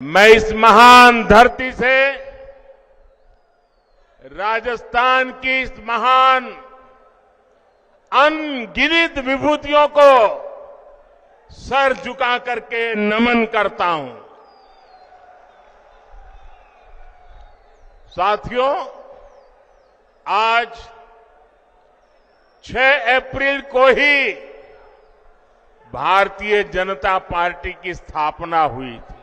मैं इस महान धरती से राजस्थान की इस महान अनगिनत विभूतियों को सर झुका करके नमन करता हूं। साथियों, आज 6 अप्रैल को ही भारतीय जनता पार्टी की स्थापना हुई थी।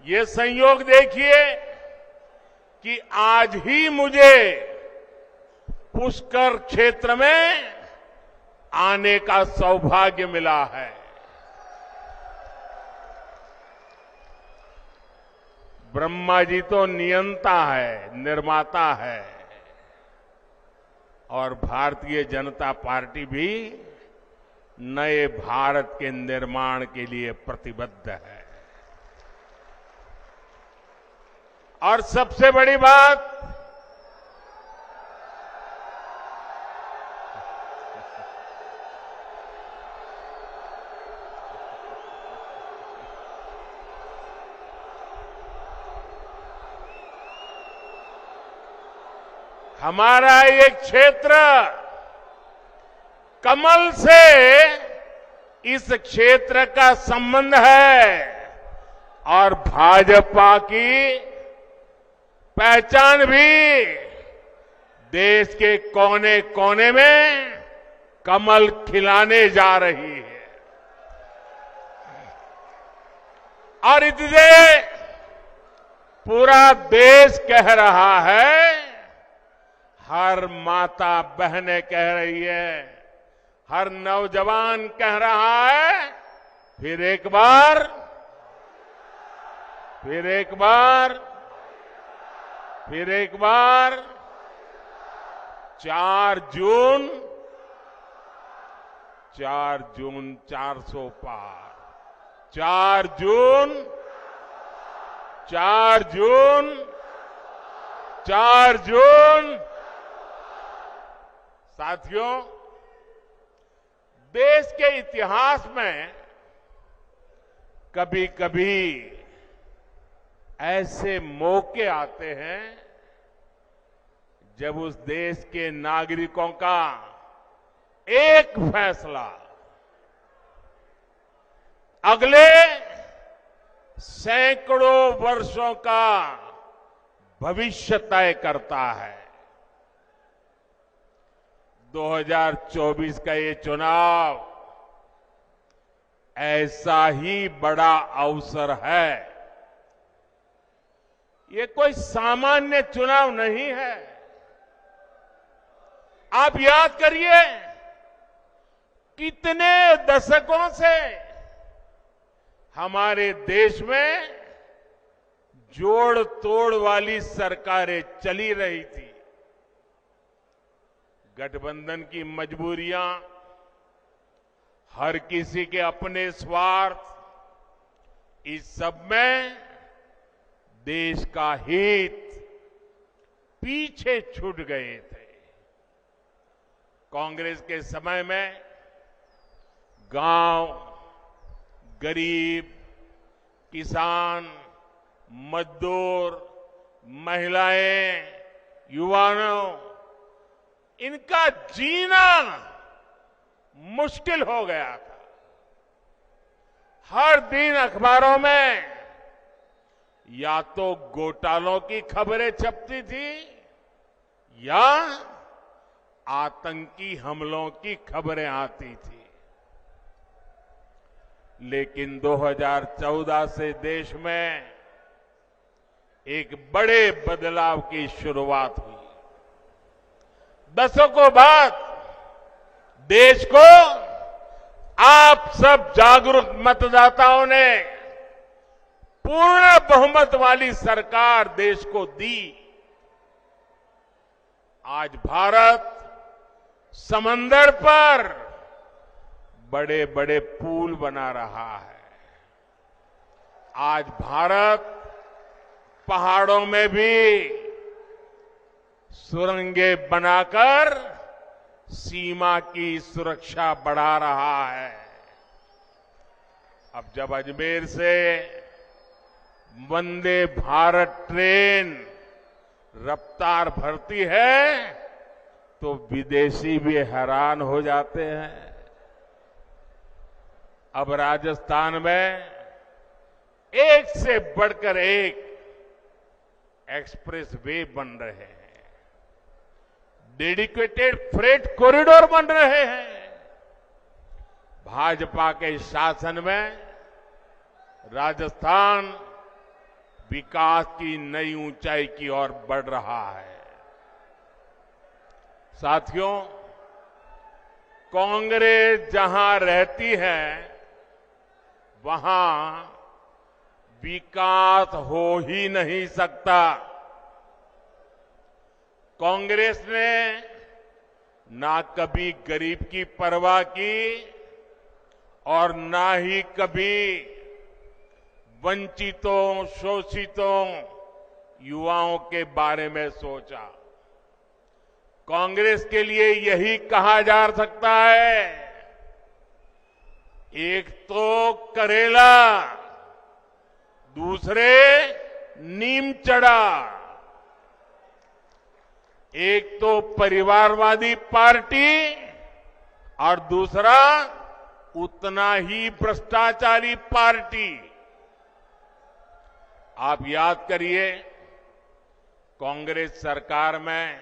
ये संयोग देखिए कि आज ही मुझे पुष्कर क्षेत्र में आने का सौभाग्य मिला है। ब्रह्मा जी तो नियंता है, निर्माता है, और भारतीय जनता पार्टी भी नए भारत के निर्माण के लिए प्रतिबद्ध है। और सबसे बड़ी बात, हमारा ये क्षेत्र कमल से इस क्षेत्र का संबंध है और भाजपा की पहचान भी देश के कोने कोने में कमल खिलाने जा रही है। और इसलिए पूरा देश कह रहा है, हर माता बहनें कह रही है, हर नौजवान कह रहा है, फिर एक बार 4 जून 400 पार, 4 जून। साथियों, देश के इतिहास में कभी कभी ऐसे मौके आते हैं जब उस देश के नागरिकों का एक फैसला अगले सैकड़ों वर्षों का भविष्य तय करता है। 2024 का ये चुनाव ऐसा ही बड़ा अवसर है। ये कोई सामान्य चुनाव नहीं है। आप याद करिए, कितने दशकों से हमारे देश में जोड़ तोड़ वाली सरकारें चली रही थी। गठबंधन की मजबूरियां, हर किसी के अपने स्वार्थ, इस सब में देश का हित पीछे छूट गए थे। कांग्रेस के समय में गांव, गरीब, किसान, मजदूर, महिलाएं, युवाओं, इनका जीना मुश्किल हो गया था। हर दिन अखबारों में या तो घोटालों की खबरें छपती थी या आतंकी हमलों की खबरें आती थी। लेकिन 2014 से देश में एक बड़े बदलाव की शुरुआत हुई। दशकों बाद देश को आप सब जागरूक मतदाताओं ने पूर्ण बहुमत वाली सरकार देश को दी। आज भारत समंदर पर बड़े बड़े पुल बना रहा है। आज भारत पहाड़ों में भी सुरंगें बनाकर सीमा की सुरक्षा बढ़ा रहा है। अब जब अजमेर से वंदे भारत ट्रेन रफ्तार भरती है तो विदेशी भी हैरान हो जाते हैं। अब राजस्थान में एक से बढ़कर एक एक्सप्रेस वे बन रहे हैं, डेडिकेटेड फ्रेट कॉरिडोर बन रहे हैं। भाजपा के शासन में राजस्थान विकास की नई ऊंचाई की ओर बढ़ रहा है। साथियों, कांग्रेस जहां रहती है वहां विकास हो ही नहीं सकता। कांग्रेस ने ना कभी गरीब की परवाह की और ना ही कभी वंचितों, शोषितों, युवाओं के बारे में सोचा। कांग्रेस के लिए यही कहा जा सकता है, एक तो करेला, दूसरे नीम चढ़ा। एक तो परिवारवादी पार्टी और दूसरा उतना ही भ्रष्टाचारी पार्टी। आप याद करिए, कांग्रेस सरकार में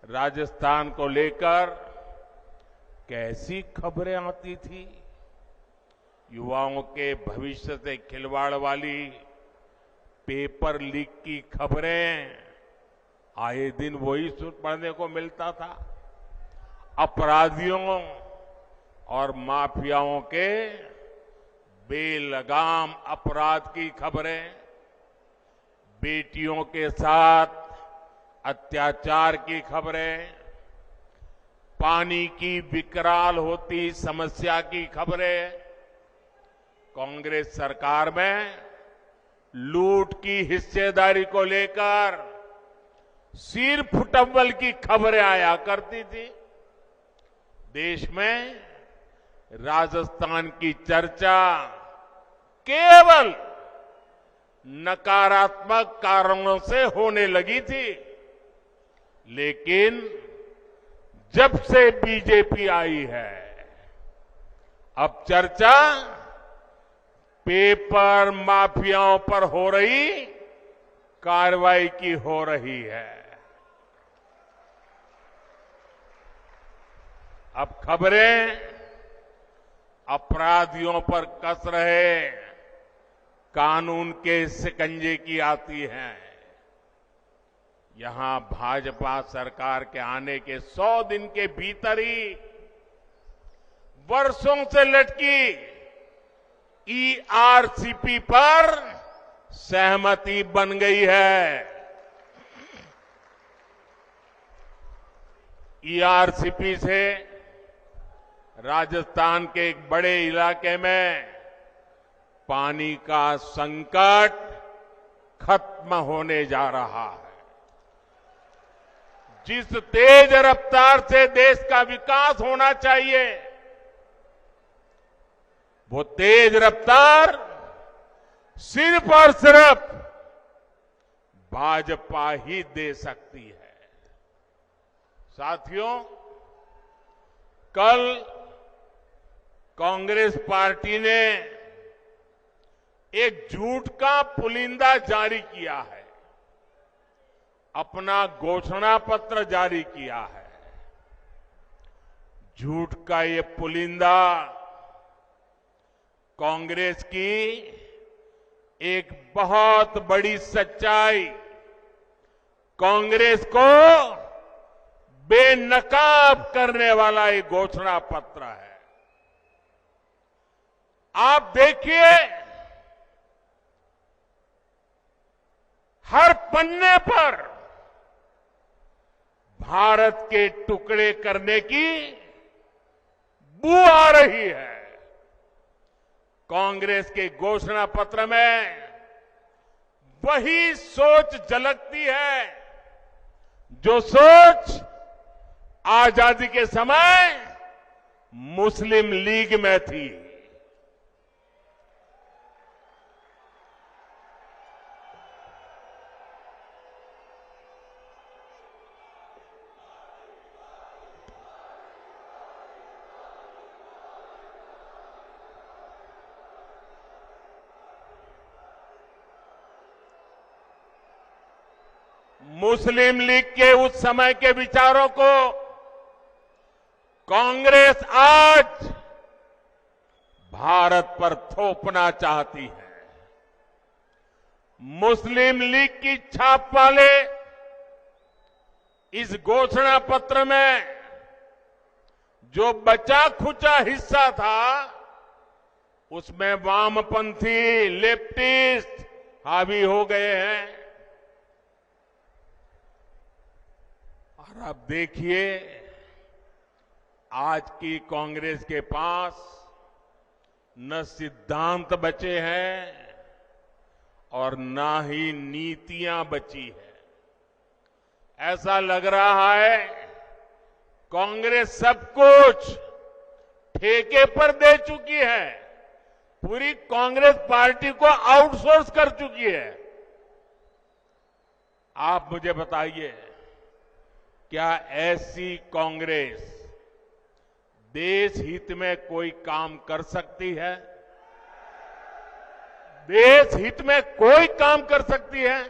राजस्थान को लेकर कैसी खबरें आती थी। युवाओं के भविष्य से खिलवाड़ वाली पेपर लीक की खबरें आए दिन वही पढ़ने को मिलता था। अपराधियों और माफियाओं के बेलगाम अपराध की खबरें, बेटियों के साथ अत्याचार की खबरें, पानी की विकराल होती समस्या की खबरें, कांग्रेस सरकार में लूट की हिस्सेदारी को लेकर सिर फुटव्वल की खबरें आया करती थी। देश में राजस्थान की चर्चा केवल नकारात्मक कारणों से होने लगी थी, लेकिन जब से बीजेपी आई है अब चर्चा पेपर माफियाओं पर हो रही कार्रवाई की हो रही है। अब खबरें अपराधियों पर कस रहे कानून के शिकंजे की आती हैं। यहां भाजपा सरकार के आने के 100 दिन के भीतर ही वर्षों से लटकी ईआरसीपी पर सहमति बन गई है। ईआरसीपी से राजस्थान के एक बड़े इलाके में पानी का संकट खत्म होने जा रहा है। जिस तेज रफ्तार से देश का विकास होना चाहिए, वो तेज रफ्तार सिर्फ और सिर्फ भाजपा ही दे सकती है। साथियों, कल कांग्रेस पार्टी ने एक झूठ का पुलिंदा जारी किया है, अपना घोषणा पत्र जारी किया है। झूठ का ये पुलिंदा कांग्रेस की एक बहुत बड़ी सच्चाई, कांग्रेस को बेनकाब करने वाला एक घोषणा पत्र है। आप देखिए, हर पन्ने पर भारत के टुकड़े करने की बू आ रही है। कांग्रेस के घोषणा पत्र में वही सोच झलकती है जो सोच आजादी के समय मुस्लिम लीग में थी। मुस्लिम लीग के उस समय के विचारों को कांग्रेस आज भारत पर थोपना चाहती है। मुस्लिम लीग की छाप वाले इस घोषणा पत्र में जो बचा खुचा हिस्सा था, उसमें वामपंथी लेफ्टिस्ट हावी हो गए हैं। और अब देखिए, आज की कांग्रेस के पास न सिद्धांत बचे हैं और न ही नीतियां बची है। ऐसा लग रहा है कांग्रेस सब कुछ ठेके पर दे चुकी है, पूरी कांग्रेस पार्टी को आउटसोर्स कर चुकी है। आप मुझे बताइए, क्या ऐसी कांग्रेस देश हित में कोई काम कर सकती है? देश हित में कोई काम कर सकती है?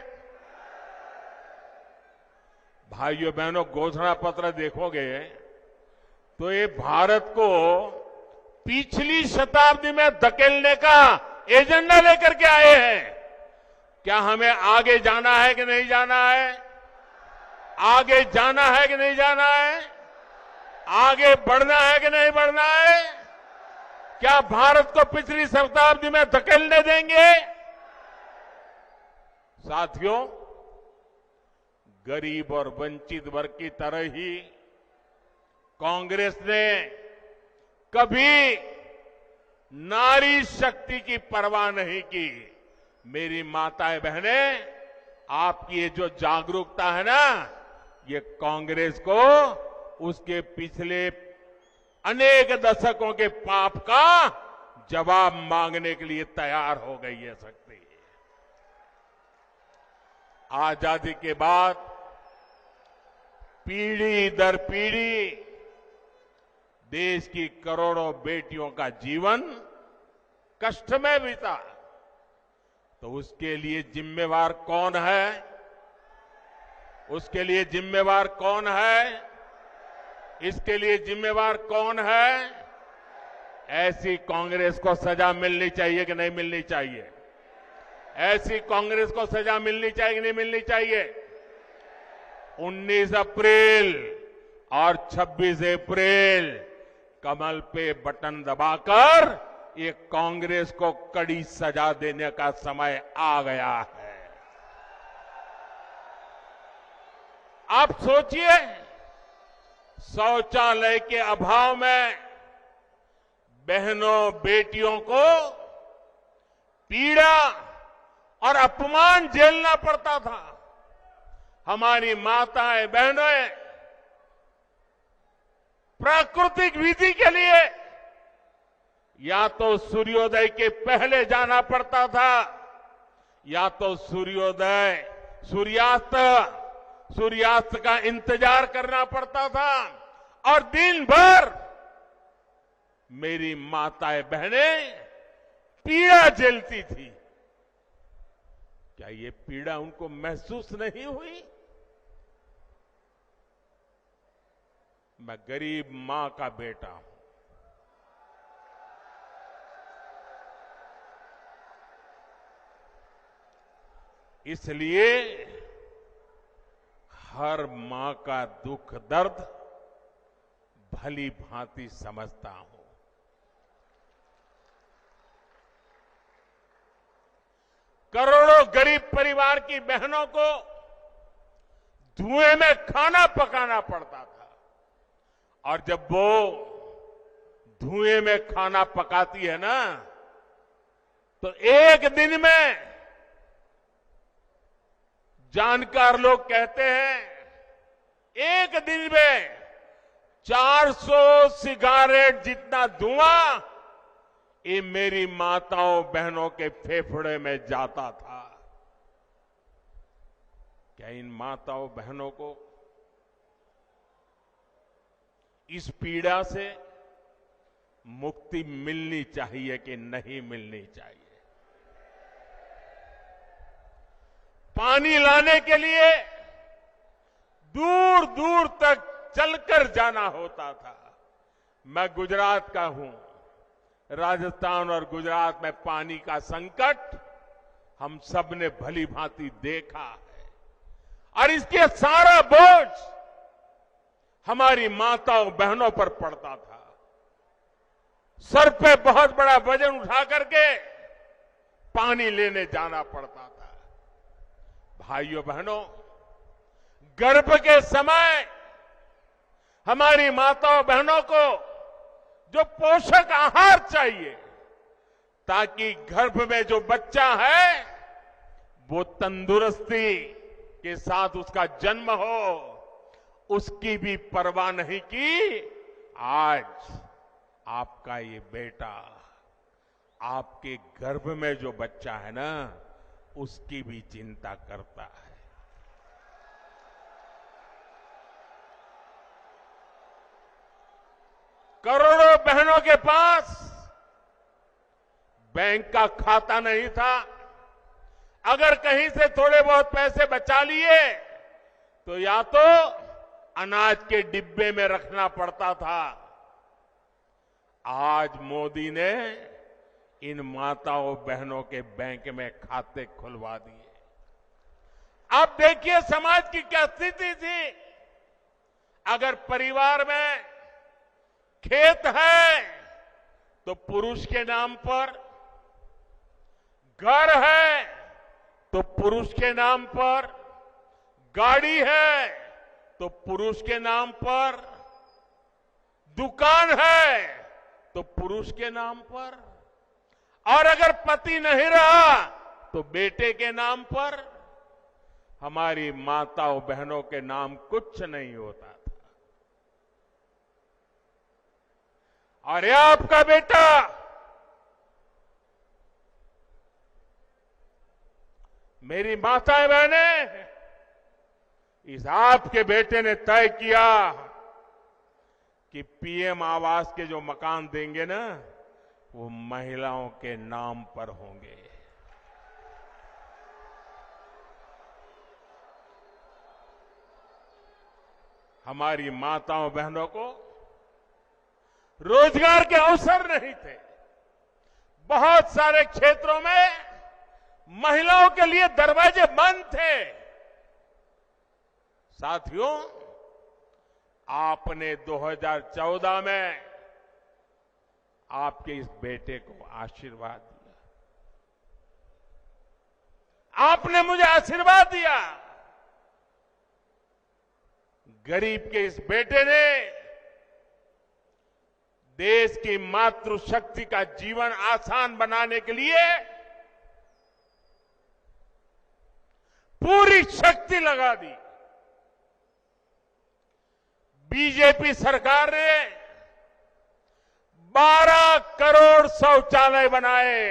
भाइयों बहनों, घोषणा पत्र देखोगे तो ये भारत को पिछली शताब्दी में धकेलने का एजेंडा लेकर के आए हैं। क्या हमें आगे जाना है कि नहीं जाना है? आगे जाना है कि नहीं जाना है? आगे बढ़ना है कि नहीं बढ़ना है? क्या भारत को पिछली शताब्दी में धकेलने देंगे? साथियों, गरीब और वंचित वर्ग की तरह ही कांग्रेस ने कभी नारी शक्ति की परवाह नहीं की। मेरी माताएं बहनें, आपकी ये जो जागरूकता है ना, ये कांग्रेस को उसके पिछले अनेक दशकों के पाप का जवाब मांगने के लिए तैयार हो गई है शक्ति। आजादी के बाद पीढ़ी दर पीढ़ी देश की करोड़ों बेटियों का जीवन कष्ट में बीता, तो उसके लिए जिम्मेवार कौन है? उसके लिए जिम्मेवार कौन है? इसके लिए जिम्मेवार कौन है? ऐसी कांग्रेस को सजा मिलनी चाहिए कि नहीं मिलनी चाहिए? ऐसी कांग्रेस को सजा मिलनी चाहिए कि नहीं मिलनी चाहिए? 19 अप्रैल और 26 अप्रैल कमल पे बटन दबाकर ये कांग्रेस को कड़ी सजा देने का समय आ गया है। आप सोचिए, शौचालय के अभाव में बहनों बेटियों को पीड़ा और अपमान झेलना पड़ता था। हमारी माताएं बहनें प्राकृतिक विधि के लिए या तो सूर्योदय के पहले जाना पड़ता था, या तो सूर्यास्त का इंतजार करना पड़ता था, और दिन भर मेरी माताएं बहनें पीड़ा झेलती थी। क्या ये पीड़ा उनको महसूस नहीं हुई? मैं गरीब मां का बेटा हूं। इसलिए हर मां का दुख दर्द भली भांति समझता हूं। करोड़ों गरीब परिवार की बहनों को धुएं में खाना पकाना पड़ता था, और जब वो धुएं में खाना पकाती है ना, तो एक दिन में जानकार लोग कहते हैं, एक दिन में 400 सिगारेट जितना धुआं ये मेरी माताओं बहनों के फेफड़े में जाता था। क्या इन माताओं बहनों को इस पीड़ा से मुक्ति मिलनी चाहिए कि नहीं मिलनी चाहिए? पानी लाने के लिए दूर दूर तक चलकर जाना होता था। मैं गुजरात का हूं। राजस्थान और गुजरात में पानी का संकट हम सब ने भली भांति देखा है और इसके सारा बोझ हमारी माताओं बहनों पर पड़ता था। सर पे बहुत बड़ा वजन उठा करके पानी लेने जाना पड़ता था। भाइयों बहनों, गर्भ के समय हमारी माताओं बहनों को जो पोषक आहार चाहिए ताकि गर्भ में जो बच्चा है वो तंदुरुस्ती के साथ उसका जन्म हो, उसकी भी परवाह नहीं की। आज आपका ये बेटा, आपके गर्भ में जो बच्चा है ना, उसकी भी चिंता करता है। करोड़ों बहनों के पास बैंक का खाता नहीं था। अगर कहीं से थोड़े बहुत पैसे बचा लिए तो या तो अनाज के डिब्बे में रखना पड़ता था। आज मोदी ने इन माताओं बहनों के बैंक में खाते खुलवा दिए। आप देखिए समाज की क्या स्थिति थी। अगर परिवार में खेत है तो पुरुष के नाम पर, घर है तो पुरुष के नाम पर, गाड़ी है तो पुरुष के नाम पर, दुकान है तो पुरुष के नाम पर, और अगर पति नहीं रहा तो बेटे के नाम पर। हमारी माताओं बहनों के नाम कुछ नहीं होता था। और ये आपका बेटा मेरी माताएं बहनें, इस आपके बेटे ने तय किया कि पीएम आवास के जो मकान देंगे ना, वो महिलाओं के नाम पर होंगे। हमारी माताओं बहनों को रोजगार के अवसर नहीं थे। बहुत सारे क्षेत्रों में महिलाओं के लिए दरवाजे बंद थे। साथियों, आपने 2014 में आपके इस बेटे को आशीर्वाद दिया। आपने मुझे आशीर्वाद दिया। गरीब के इस बेटे ने देश की मातृशक्ति का जीवन आसान बनाने के लिए पूरी शक्ति लगा दी। बीजेपी सरकार ने 12 करोड़ शौचालय बनाए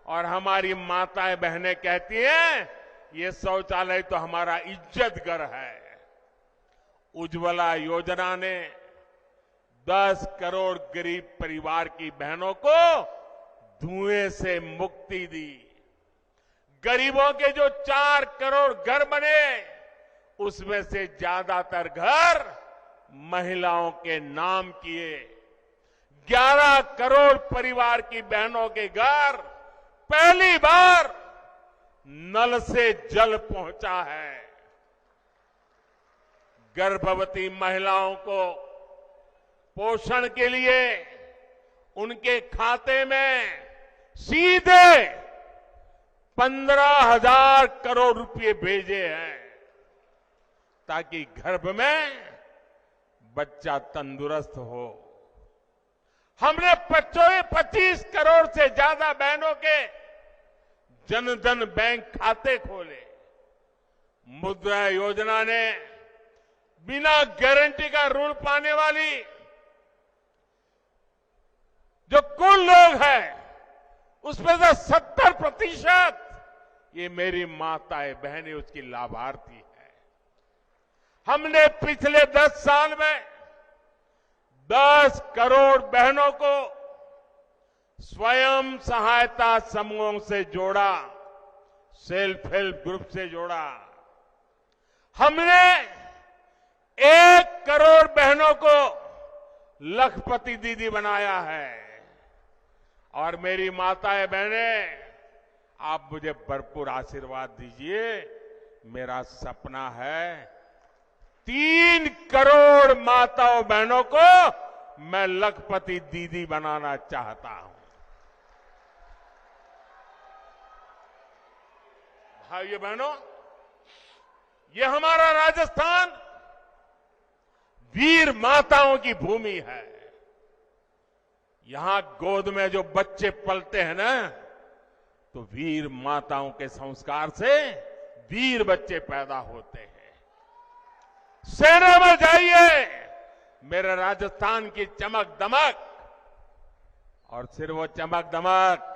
और हमारी माताएं बहनें कहती हैं, ये शौचालय तो हमारा इज्जत घर है। उज्ज्वला योजना ने 10 करोड़ गरीब परिवार की बहनों को धुएं से मुक्ति दी। गरीबों के जो 4 करोड़ घर बने, उसमें से ज्यादातर घर महिलाओं के नाम किए। 11 करोड़ परिवार की बहनों के घर पहली बार नल से जल पहुंचा है। गर्भवती महिलाओं को पोषण के लिए उनके खाते में सीधे 15,000 करोड़ रुपए भेजे हैं ताकि गर्भ में बच्चा तंदुरुस्त हो। हमने 25 करोड़ से ज्यादा बहनों के जनधन बैंक खाते खोले। मुद्रा योजना ने बिना गारंटी का ऋण पाने वाली जो कुल लोग हैं, उसमें से 70% ये मेरी माताएं बहनें उसकी लाभार्थी है। हमने पिछले 10 साल में 10 करोड़ बहनों को स्वयं सहायता समूहों से जोड़ा, सेल्फ हेल्प ग्रुप से जोड़ा। हमने 1 करोड़ बहनों को लखपति दीदी बनाया है। और मेरी माताएं बहनें, आप मुझे भरपूर आशीर्वाद दीजिए। मेरा सपना है 3 करोड़ माताओं बहनों को मैं लखपति दीदी बनाना चाहता हूं। भाइयों बहनों, ये हमारा राजस्थान वीर माताओं की भूमि है। यहां गोद में जो बच्चे पलते हैं ना, तो वीर माताओं के संस्कार से वीर बच्चे पैदा होते हैं। सेना में जाइए, मेरे राजस्थान की चमक दमक, और सिर्फ वो चमक दमक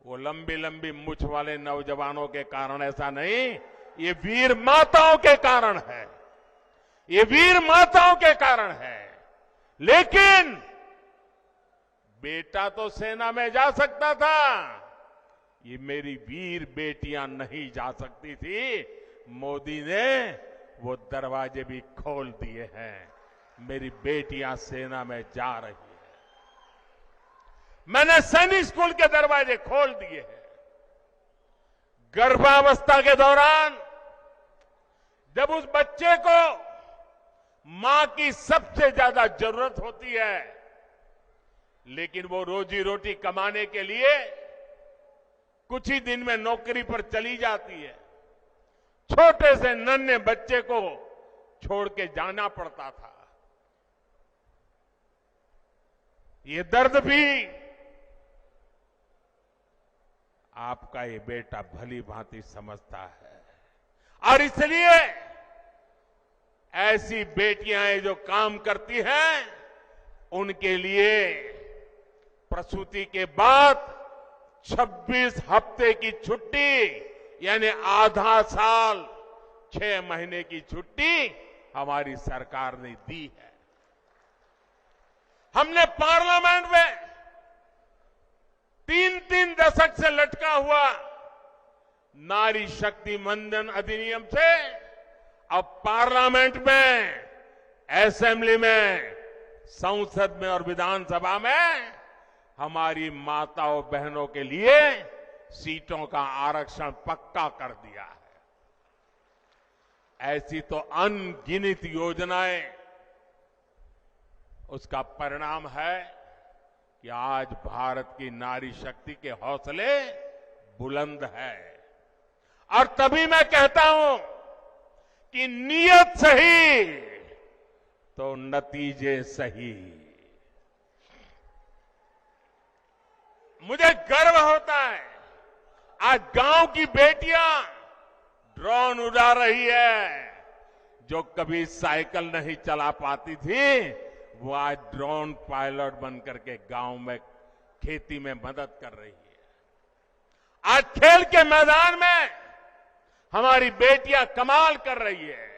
वो लंबी लंबी मूछ वाले नौजवानों के कारण ऐसा नहीं, ये वीर माताओं के कारण है। ये वीर माताओं के कारण है। लेकिन बेटा तो सेना में जा सकता था, ये मेरी वीर बेटियां नहीं जा सकती थी। मोदी ने वो दरवाजे भी खोल दिए हैं। मेरी बेटियां सेना में जा रही है। मैंने सैनिक स्कूल के दरवाजे खोल दिए हैं। गर्भावस्था के दौरान जब उस बच्चे को मां की सबसे ज्यादा जरूरत होती है, लेकिन वो रोजी रोटी कमाने के लिए कुछ ही दिन में नौकरी पर चली जाती है, छोटे से नन्हे बच्चे को छोड़ के जाना पड़ता था। ये दर्द भी आपका ये बेटा भली भांति समझता है। और इसलिए ऐसी बेटियां जो काम करती हैं, उनके लिए प्रसूति के बाद 26 हफ्ते की छुट्टी, यानी आधा साल 6 महीने की छुट्टी हमारी सरकार ने दी है। हमने पार्लियामेंट में 3-3 दशक से लटका हुआ नारी शक्ति वंदन अधिनियम से अब पार्लियामेंट में, असेंबली में, संसद में और विधानसभा में हमारी माताओं बहनों के लिए सीटों का आरक्षण पक्का कर दिया है। ऐसी तो अनगिनत योजनाएं, उसका परिणाम है कि आज भारत की नारी शक्ति के हौसले बुलंद है। और तभी मैं कहता हूं कि नीयत सही तो नतीजे सही। मुझे गर्व होता है, आज गांव की बेटियां ड्रोन उड़ा रही है। जो कभी साइकिल नहीं चला पाती थी, वो आज ड्रोन पायलट बनकर के गांव में खेती में मदद कर रही है। आज खेल के मैदान में हमारी बेटियां कमाल कर रही है।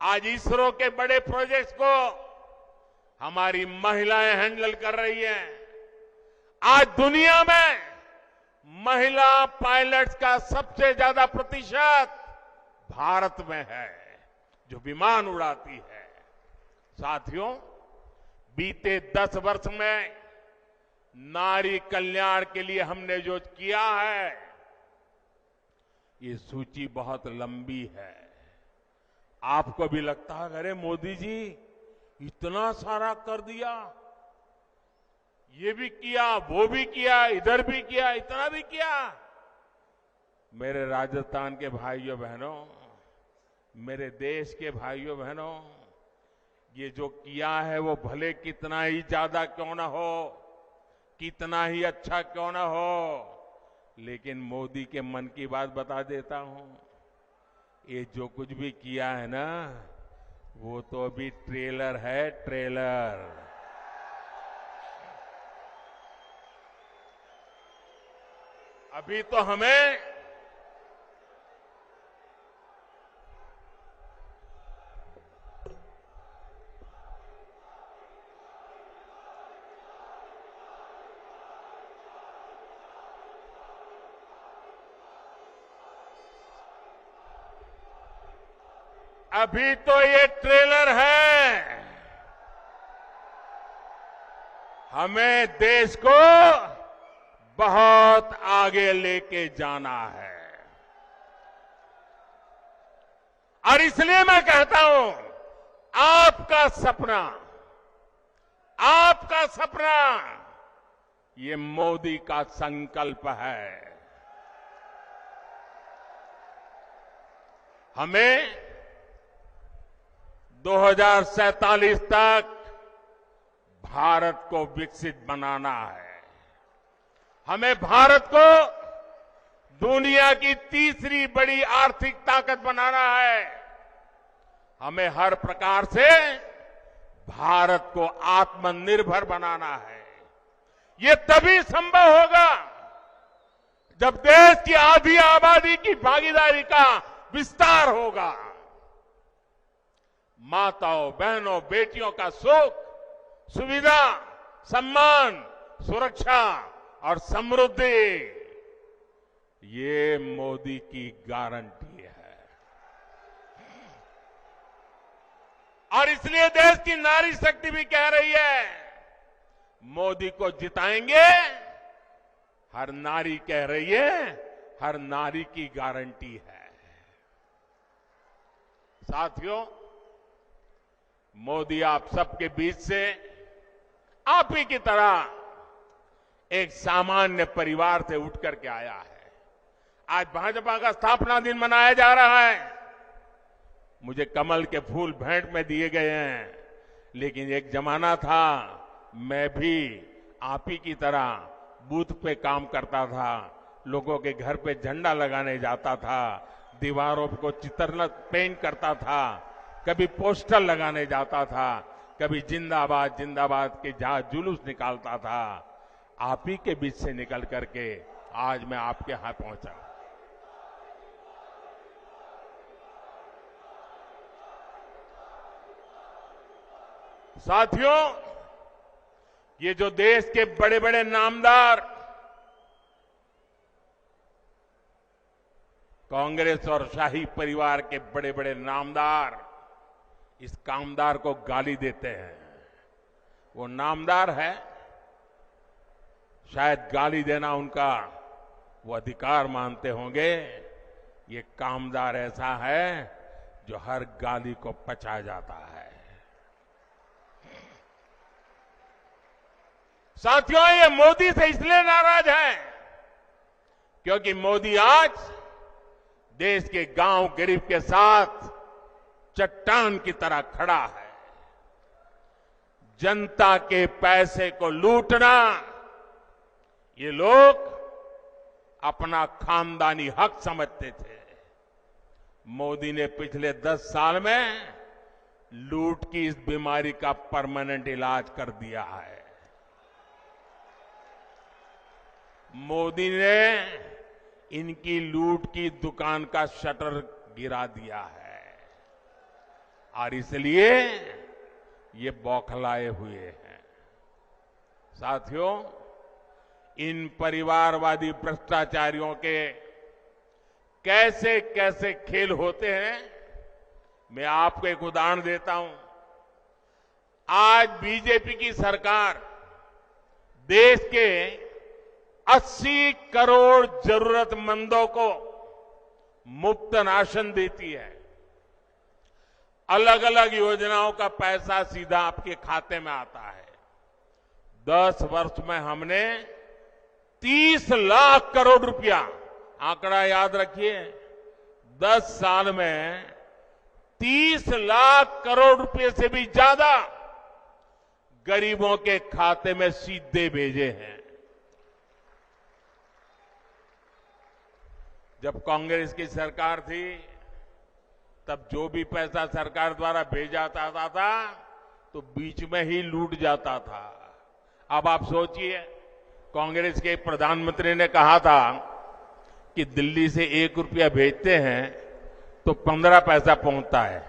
आज इसरो के बड़े प्रोजेक्ट्स को हमारी महिलाएं हैंडल कर रही हैं। आज दुनिया में महिला पायलट्स का सबसे ज्यादा प्रतिशत भारत में है, जो विमान उड़ाती है। साथियों, बीते 10 वर्ष में नारी कल्याण के लिए हमने जो किया है, ये सूची बहुत लंबी है। आपको भी लगता है, अरे मोदी जी इतना सारा कर दिया, ये भी किया, वो भी किया, इधर भी किया, इतना भी किया। मेरे राजस्थान के भाइयों बहनों, मेरे देश के भाइयों बहनों, ये जो किया है वो भले कितना ही ज्यादा क्यों ना हो, कितना ही अच्छा क्यों ना हो, लेकिन मोदी के मन की बात बता देता हूं, ये जो कुछ भी किया है ना, वो तो अभी ट्रेलर है, ट्रेलर। अभी तो हमें अभी तो ये ट्रेलर है। हमें देश को बहुत आगे लेके जाना है और इसलिए मैं कहता हूं, आपका सपना ये मोदी का संकल्प है। हमें 2047 तक भारत को विकसित बनाना है। हमें भारत को दुनिया की तीसरी बड़ी आर्थिक ताकत बनाना है। हमें हर प्रकार से भारत को आत्मनिर्भर बनाना है। ये तभी संभव होगा जब देश की आधी आबादी की भागीदारी का विस्तार होगा। माताओं, बहनों, बेटियों का सुख, सुविधा, सम्मान, सुरक्षा और समृद्धि, ये मोदी की गारंटी है। और इसलिए देश की नारी शक्ति भी कह रही है, मोदी को जिताएंगे। हर नारी कह रही है, हर नारी की गारंटी है। साथियों, मोदी आप सबके बीच से आप ही की तरह एक सामान्य परिवार से उठ करके आया है। आज भाजपा का स्थापना दिन मनाया जा रहा है। मुझे कमल के फूल भेंट में दिए गए हैं, लेकिन एक जमाना था मैं भी आप ही की तरह बूथ पे काम करता था, लोगों के घर पे झंडा लगाने जाता था, दीवारों को चित्र पेंट करता था, कभी पोस्टर लगाने जाता था, कभी जिंदाबाद जिंदाबाद के जहां जुलूस निकालता था। आप ही के बीच से निकल करके आज मैं आपके यहां पहुंचा। साथियों, ये जो देश के बड़े बड़े नामदार कांग्रेस और शाही परिवार के बड़े बड़े नामदार इस कामदार को गाली देते हैं, वो नामदार है। शायद गाली देना उनका वो अधिकार मानते होंगे। ये कामदार ऐसा है जो हर गाली को पचा जाता है। साथियों, ये मोदी से इसलिए नाराज है क्योंकि मोदी आज देश के गांव गरीब के साथ चट्टान की तरह खड़ा है। जनता के पैसे को लूटना ये लोग अपना खानदानी हक समझते थे। मोदी ने पिछले 10 साल में लूट की इस बीमारी का परमानेंट इलाज कर दिया है। मोदी ने इनकी लूट की दुकान का शटर गिरा दिया है और इसलिए ये बौखलाए हुए हैं। साथियों, इन परिवारवादी भ्रष्टाचारियों के कैसे कैसे खेल होते हैं, मैं आपको एक उदाहरण देता हूं। आज बीजेपी की सरकार देश के 80 करोड़ जरूरतमंदों को मुफ्त राशन देती है। अलग अलग योजनाओं का पैसा सीधा आपके खाते में आता है। 10 वर्ष में हमने 30 लाख करोड़ रुपया, आंकड़ा याद रखिए, 10 साल में 30 लाख करोड़ रुपए से भी ज्यादा गरीबों के खाते में सीधे भेजे हैं। जब कांग्रेस की सरकार थी तब जो भी पैसा सरकार द्वारा भेजा जाता था तो बीच में ही लूट जाता था। अब आप सोचिए, कांग्रेस के प्रधानमंत्री ने कहा था कि दिल्ली से 1 रुपया भेजते हैं तो 15 पैसा पहुंचता है।